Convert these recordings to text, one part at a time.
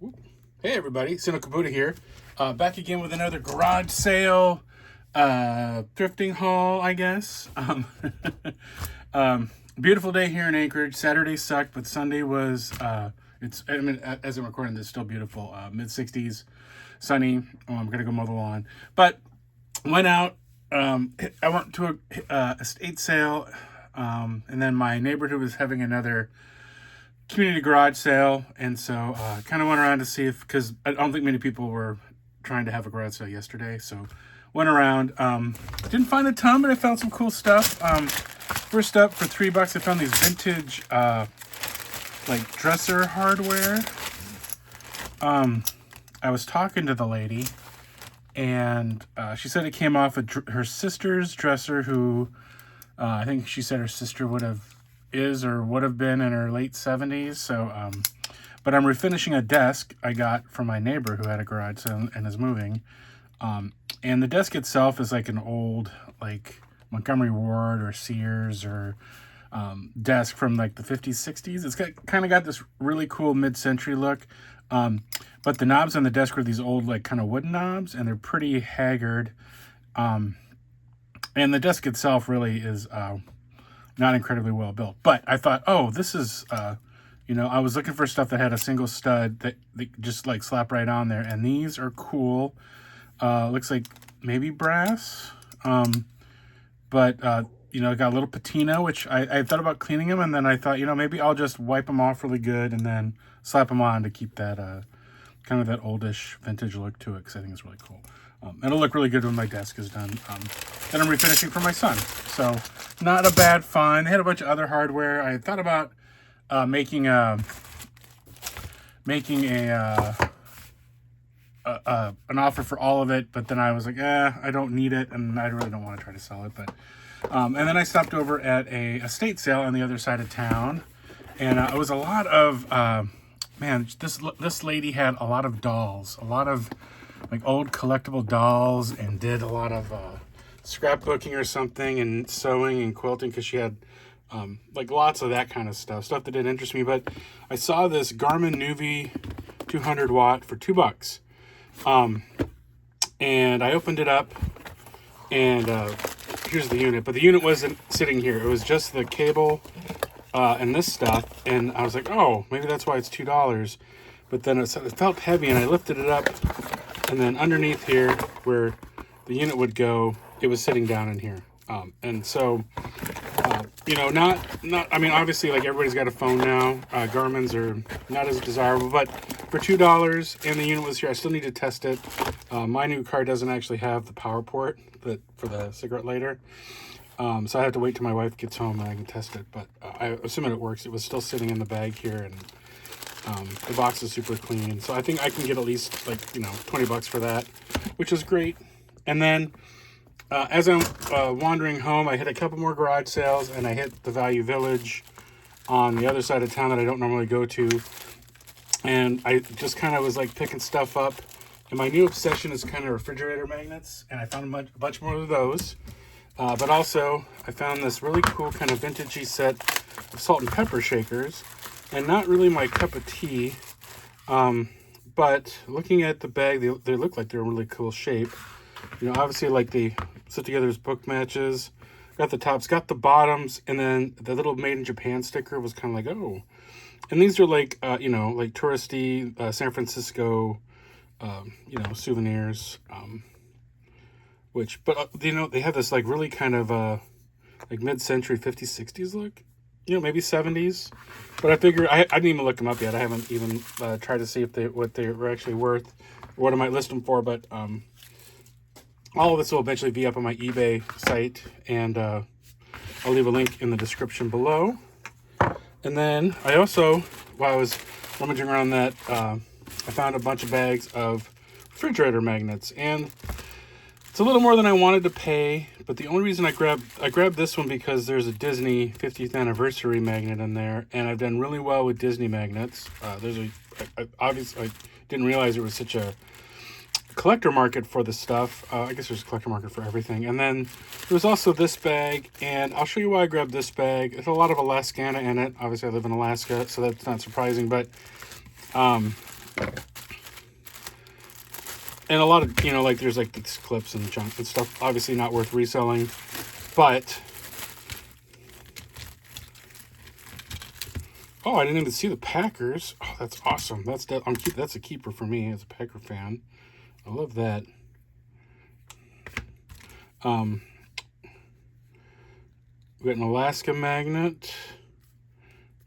Hey everybody, Sino Kabuta here. Back again with another garage sale, thrifting haul, I guess. Beautiful day here in Anchorage. Saturday sucked, but Sunday was, as I'm recording this, still beautiful. Mid-60s, sunny. I'm going to go mow the lawn. But went out, I went to a estate sale, and then my neighborhood was having another community garage sale, and so kind of went around to see if, because I don't think many people were trying to have a garage sale yesterday, so went around. Didn't find a ton, but I found some cool stuff. First up, for $3, I found these vintage like dresser hardware. I was talking to the lady, and she said it came off her sister's dresser, who I think she said her sister would have been in her late 70s. So, but I'm refinishing a desk I got from my neighbor who had a garage sale and is moving. And the desk itself is like an old, like Montgomery Ward or Sears or desk from like the 50s, 60s. It's kind of got this really cool mid-century look. But the knobs on the desk are these old, like kind of wooden knobs, and they're pretty haggard. And the desk itself really is not incredibly well built, but I thought, oh, this is, I was looking for stuff that had a single stud that just like slap right on there, and these are cool. Looks like maybe brass, but got a little patina, which I thought about cleaning them, and then I thought, maybe I'll just wipe them off really good and then slap them on to keep that kind of that oldish vintage look to it, because I think it's really cool. It'll look really good when my desk is done. Then I'm refinishing for my son. So not a bad find. They had a bunch of other hardware. I thought about making an offer for all of it, but then I was like, I don't need it, and I really don't want to try to sell it. But and then I stopped over at a estate sale on the other side of town, and it was a lot of this lady had a lot of dolls, a lot of like old collectible dolls, and did a lot of scrapbooking or something, and sewing and quilting, because she had like lots of that kind of stuff that didn't interest me. But I saw this Garmin Nuvi 200 watt for $2, and I opened it up, and here's the unit, but the unit wasn't sitting here. It was just the cable and this stuff, and I was like, oh, maybe that's why it's $2. But then it felt heavy, and I lifted it up, and then underneath here where the unit would go, it was sitting down in here. And so, obviously, like, everybody's got a phone now. Garmin's are not as desirable, but for $2 and the unit was here, I still need to test it. My new car doesn't actually have the power port for the cigarette lighter. So I have to wait till my wife gets home and I can test it. But I assume it works. It was still sitting in the bag here, and the box is super clean. So I think I can get at least $20 for that, which is great. And then as I'm wandering home, I hit a couple more garage sales, and I hit the Value Village on the other side of town that I don't normally go to. And I just kind of was like picking stuff up. And my new obsession is kind of refrigerator magnets, and I found a bunch more of those. But also, I found this really cool kind of vintagey set of salt and pepper shakers, and not really my cup of tea. But looking at the bag, they look like they're in really cool shape. Obviously, like, they sit together as book matches. Got the tops, got the bottoms, and then the little Made in Japan sticker was kind of like, oh. And these are like, like touristy San Francisco, souvenirs. They have this like really kind of like mid-century 50s, 60s look. Maybe 70s. But I figure I didn't even look them up yet. I haven't even tried to see what they were actually worth, or what I might list them for. But all of this will eventually be up on my eBay site, and I'll leave a link in the description below. And then I also, while I was rummaging around that, I found a bunch of bags of refrigerator magnets, and it's a little more than I wanted to pay. But the only reason I grabbed this one because there's a Disney 50th anniversary magnet in there, and I've done really well with Disney magnets. Obviously, I didn't realize there was such a collector market for this stuff. I guess there's a collector market for everything. And then there's also this bag, and I'll show you why I grabbed this bag. There's a lot of Alaskana in it. Obviously, I live in Alaska, so that's not surprising. But And a lot of, you know, like there's like these clips and junk and stuff, obviously not worth reselling, but, oh, I didn't even see the Packers. Oh, that's awesome. That's a keeper for me as a Packer fan. I love that. We got an Alaska magnet.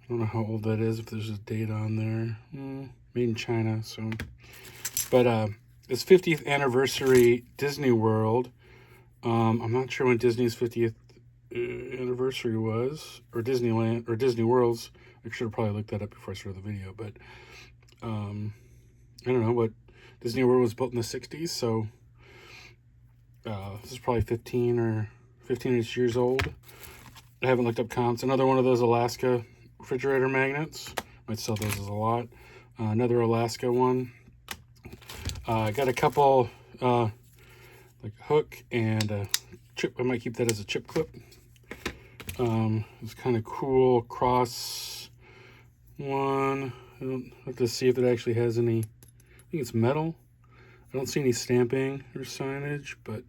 I don't know how old that is, if there's a date on there. Made in China, so. But it's 50th anniversary Disney World. I'm not sure when Disney's 50th anniversary was, or Disneyland, or Disney World's. I should have probably looked that up before I started the video, but I don't know, but Disney World was built in the 60s, so this is probably 15-ish years old. I haven't looked up comps. Another one of those Alaska refrigerator magnets. Might sell those as a lot. Another Alaska one. I got a couple, like a hook and a chip. I might keep that as a chip clip. It's kind of cool cross one. I don't have to see if it actually has any. I think it's metal. I don't see any stamping or signage, but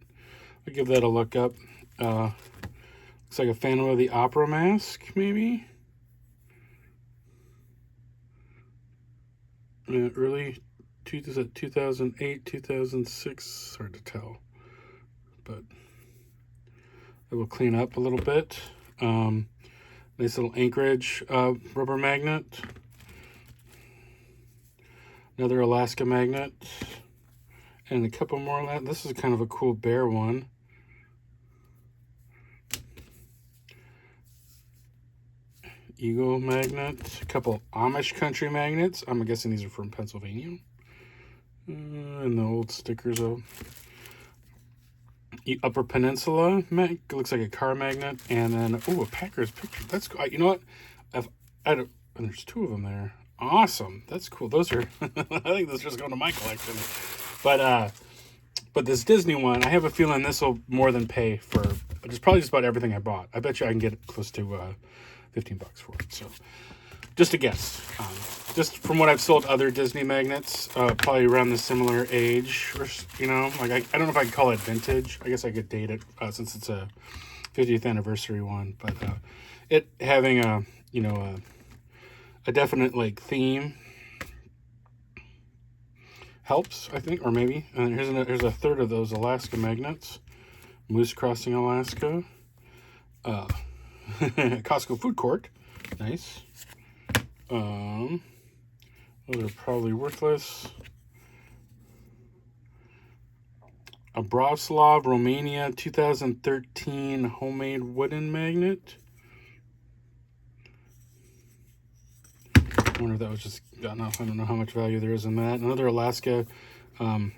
I'll give that a look up. Looks like a Phantom of the Opera mask, maybe. Early 2008, 2006, hard to tell, but it will clean up a little bit. Nice little Anchorage rubber magnet. Another Alaska magnet. And a couple more. This is kind of a cool bear one. Eagle magnet. A couple Amish country magnets. I'm guessing these are from Pennsylvania. And the old stickers of Upper Peninsula. Looks like a car magnet. And then, oh, a Packers picture. That's cool. You know what? And there's two of them there. Awesome. That's cool. Those are, I think those just going to my collection. But this Disney one, I have a feeling this will more than pay for probably just about everything I bought. I bet you I can get it close to $15 for it. So just a guess. Just from what I've sold other Disney magnets, probably around the similar age, or, you know, like I don't know if I could call it vintage. I guess I could date it since it's a 50th anniversary one, but it having a, you know, a definite like theme helps, I think, or maybe. And here's a third of those Alaska magnets. Moose Crossing, Alaska. Costco food court. Nice. Those are probably worthless. A Bratislava, Romania, 2013 homemade wooden magnet. I wonder if that was just gotten off. I don't know how much value there is in that. Another Alaska. I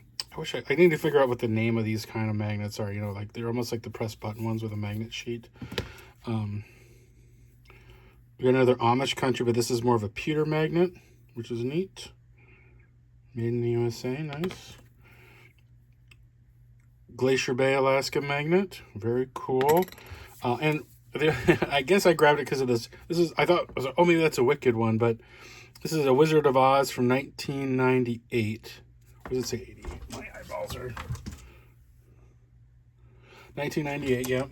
need to figure out what the name of these kind of magnets are. You know, like they're almost like the press button ones with a magnet sheet. We got another Amish country, but this is more of a pewter magnet, which is neat. Made in the USA, nice. Glacier Bay, Alaska magnet, very cool. And I guess I grabbed it because of this. I thought, oh, maybe that's a Wicked one, but this is a Wizard of Oz from 1998. What does it say, 80? My eyeballs are... 1998, yeah.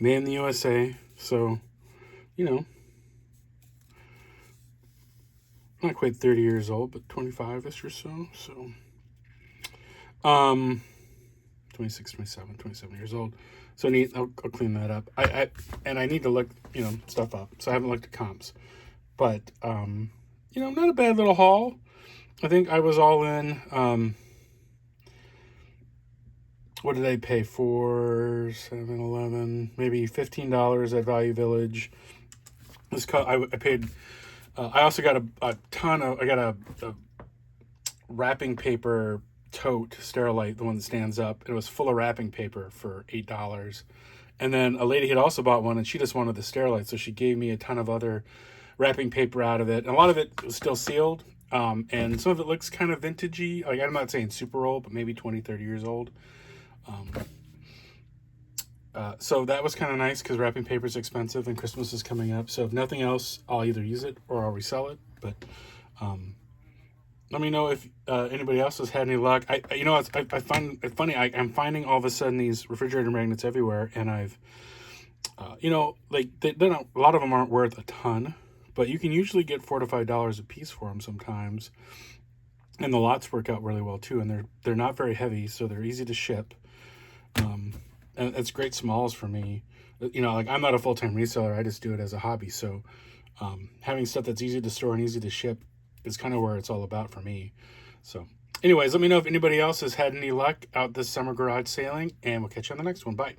Made in the USA, so, you know, not quite 30 years old, but 25-ish or so, 26, 27 years old. So neat. I'll clean that up. I need to look, you know, stuff up. So I haven't looked at comps, but you know, not a bad little haul. I think I was all in. What did I pay for? 7-Eleven, maybe $15 at Value Village. I paid. I also got a ton of. I got a wrapping paper tote Sterilite, the one that stands up. It was full of wrapping paper for $8. And then a lady had also bought one, and she just wanted the Sterilite, so she gave me a ton of other wrapping paper out of it. And a lot of it was still sealed, and some of it looks kind of vintagey. Like, I'm not saying super old, but maybe 20, 30 years old. So that was kind of nice because wrapping paper is expensive and Christmas is coming up. So if nothing else, I'll either use it or I'll resell it. But let me know if anybody else has had any luck. I find it funny. I'm finding all of a sudden these refrigerator magnets everywhere, and I've, like they don't. A lot of them aren't worth a ton, but you can usually get $4 to $5 a piece for them sometimes, and the lots work out really well too. And they're not very heavy, so they're easy to ship. And it's great smalls for me. Like I'm not a full-time reseller. I just do it as a hobby. So having stuff that's easy to store and easy to ship is kind of where it's all about for me. So anyways, let me know if anybody else has had any luck out this summer garage sailing, and we'll catch you on the next one. Bye.